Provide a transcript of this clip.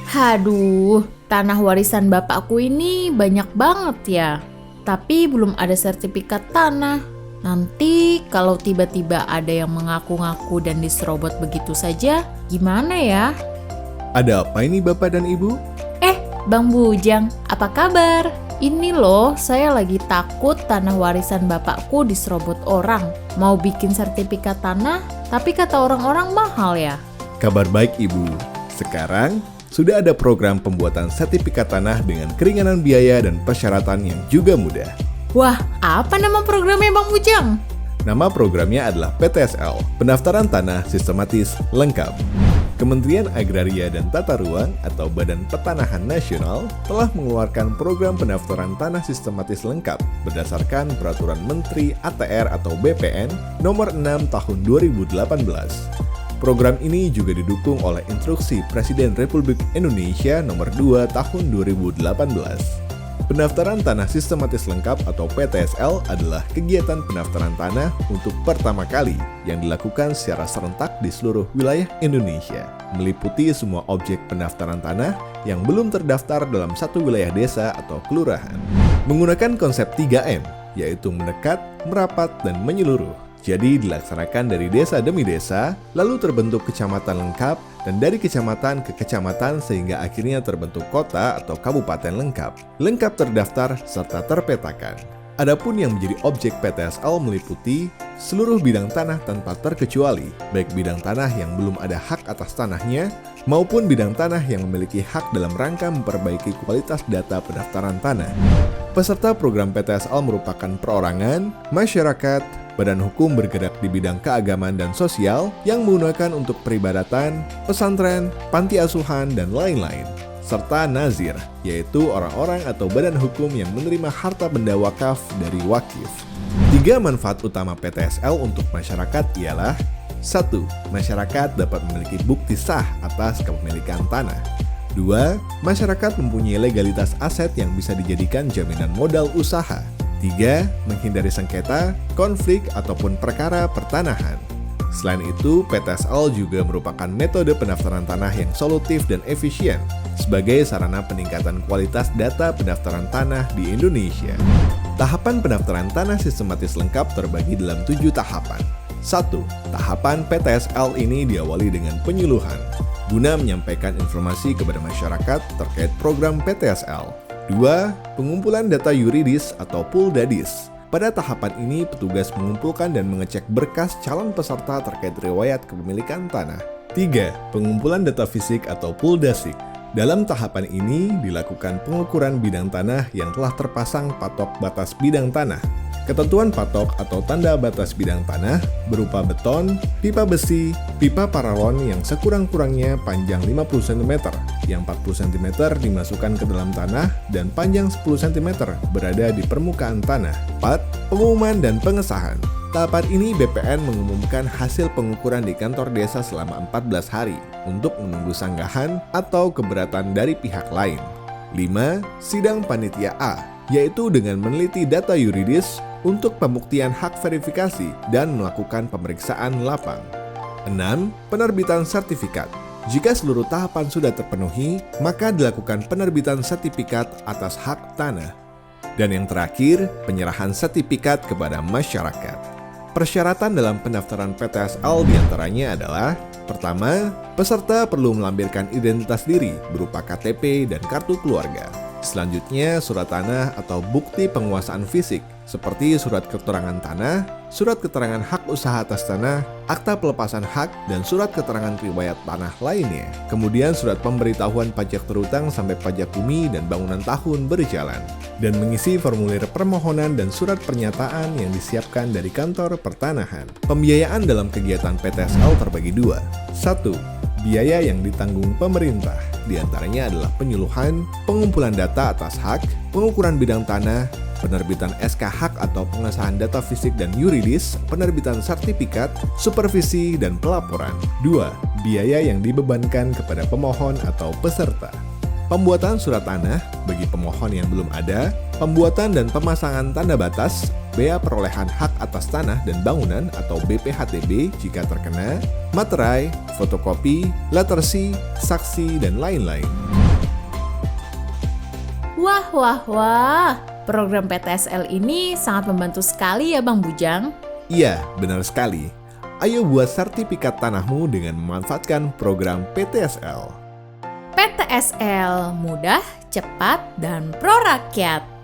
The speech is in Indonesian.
Haduh, tanah warisan bapakku ini banyak banget ya. Tapi belum ada sertifikat tanah. Nanti kalau tiba-tiba ada yang mengaku-ngaku dan diserobot begitu saja, gimana ya? Ada apa ini Bapak dan Ibu? Bang Bujang, apa kabar? Ini loh, saya lagi takut tanah warisan bapakku diserobot orang. Mau bikin sertifikat tanah, tapi kata orang-orang mahal ya. Kabar baik Ibu, sekarang sudah ada program pembuatan sertifikat tanah dengan keringanan biaya dan persyaratan yang juga mudah. Wah, apa nama programnya Bang Bujang? Nama programnya adalah PTSL, Pendaftaran Tanah Sistematis Lengkap. Kementerian Agraria dan Tata Ruang atau Badan Pertanahan Nasional telah mengeluarkan program pendaftaran tanah sistematis lengkap berdasarkan Peraturan Menteri ATR atau BPN Nomor 6 Tahun 2018. Program ini juga didukung oleh Instruksi Presiden Republik Indonesia Nomor 2 Tahun 2018. Pendaftaran Tanah Sistematis Lengkap atau PTSL adalah kegiatan pendaftaran tanah untuk pertama kali yang dilakukan secara serentak di seluruh wilayah Indonesia, meliputi semua objek pendaftaran tanah yang belum terdaftar dalam satu wilayah desa atau kelurahan. Menggunakan konsep 3M, yaitu mendekat, merapat, dan menyeluruh. Jadi dilaksanakan dari desa demi desa, lalu terbentuk kecamatan lengkap, dan dari kecamatan ke kecamatan sehingga akhirnya terbentuk kota atau kabupaten lengkap. Lengkap terdaftar serta terpetakan. Adapun yang menjadi objek PTSL meliputi seluruh bidang tanah tanpa terkecuali, baik bidang tanah yang belum ada hak atas tanahnya, maupun bidang tanah yang memiliki hak dalam rangka memperbaiki kualitas data pendaftaran tanah. Peserta program PTSL merupakan perorangan, masyarakat, badan hukum bergerak di bidang keagamaan dan sosial yang menggunakan untuk peribadatan, pesantren, panti asuhan, dan lain-lain. Serta nazir, yaitu orang-orang atau badan hukum yang menerima harta benda wakaf dari wakif. 3 manfaat utama PTSL untuk masyarakat ialah 1. Masyarakat dapat memiliki bukti sah atas kepemilikan tanah. 2. Masyarakat mempunyai legalitas aset yang bisa dijadikan jaminan modal usaha. 3. Menghindari sengketa, konflik, ataupun perkara pertanahan. Selain itu, PTSL juga merupakan metode pendaftaran tanah yang solutif dan efisien sebagai sarana peningkatan kualitas data pendaftaran tanah di Indonesia. Tahapan pendaftaran tanah sistematis lengkap terbagi dalam 7 tahapan. 1. Tahapan PTSL ini diawali dengan penyuluhan, guna menyampaikan informasi kepada masyarakat terkait program PTSL. 2. Pengumpulan data yuridis atau PULDADIS. Pada tahapan ini, petugas mengumpulkan dan mengecek berkas calon peserta terkait riwayat kepemilikan tanah. 3. Pengumpulan data fisik atau PULDASIK. Dalam tahapan ini, dilakukan pengukuran bidang tanah yang telah terpasang patok batas bidang tanah. Ketentuan patok atau tanda batas bidang tanah berupa beton, pipa besi, pipa paralon yang sekurang-kurangnya panjang 50 cm, yang 40 cm dimasukkan ke dalam tanah, dan panjang 10 cm berada di permukaan tanah. 4. Pengumuman dan pengesahan. Tahapan ini BPN mengumumkan hasil pengukuran di kantor desa selama 14 hari untuk menunggu sanggahan atau keberatan dari pihak lain. 5. Sidang Panitia A, yaitu dengan meneliti data yuridis untuk pembuktian hak verifikasi dan melakukan pemeriksaan lapang. 6. Penerbitan sertifikat. Jika seluruh tahapan sudah terpenuhi, maka dilakukan penerbitan sertifikat atas hak tanah. Dan yang terakhir, penyerahan sertifikat kepada masyarakat. Persyaratan dalam pendaftaran PTSL diantaranya adalah: pertama, peserta perlu melampirkan identitas diri berupa KTP dan kartu keluarga. Selanjutnya, surat tanah atau bukti penguasaan fisik seperti surat keterangan tanah, surat keterangan hak usaha atas tanah, akta pelepasan hak, dan surat keterangan riwayat tanah lainnya. Kemudian surat pemberitahuan pajak terutang sampai pajak bumi dan bangunan tahun berjalan. Dan mengisi formulir permohonan dan surat pernyataan yang disiapkan dari kantor pertanahan. Pembiayaan dalam kegiatan PTSL terbagi 2. 1. Biaya yang ditanggung pemerintah, diantaranya adalah penyuluhan, pengumpulan data atas hak, pengukuran bidang tanah, penerbitan SK hak atau pengesahan data fisik dan yuridis, penerbitan sertifikat, supervisi, dan pelaporan. 2. Biaya yang dibebankan kepada pemohon atau peserta. Pembuatan surat tanah bagi pemohon yang belum ada, pembuatan dan pemasangan tanda batas bea perolehan hak atas tanah dan bangunan atau BPHTB jika terkena, materai, fotokopi, letter C, saksi, dan lain-lain. Wah, wah, wah. Program PTSL ini sangat membantu sekali ya Bang Bujang. Iya, benar sekali. Ayo buat sertifikat tanahmu dengan memanfaatkan program PTSL. PTSL, mudah, cepat, dan pro rakyat.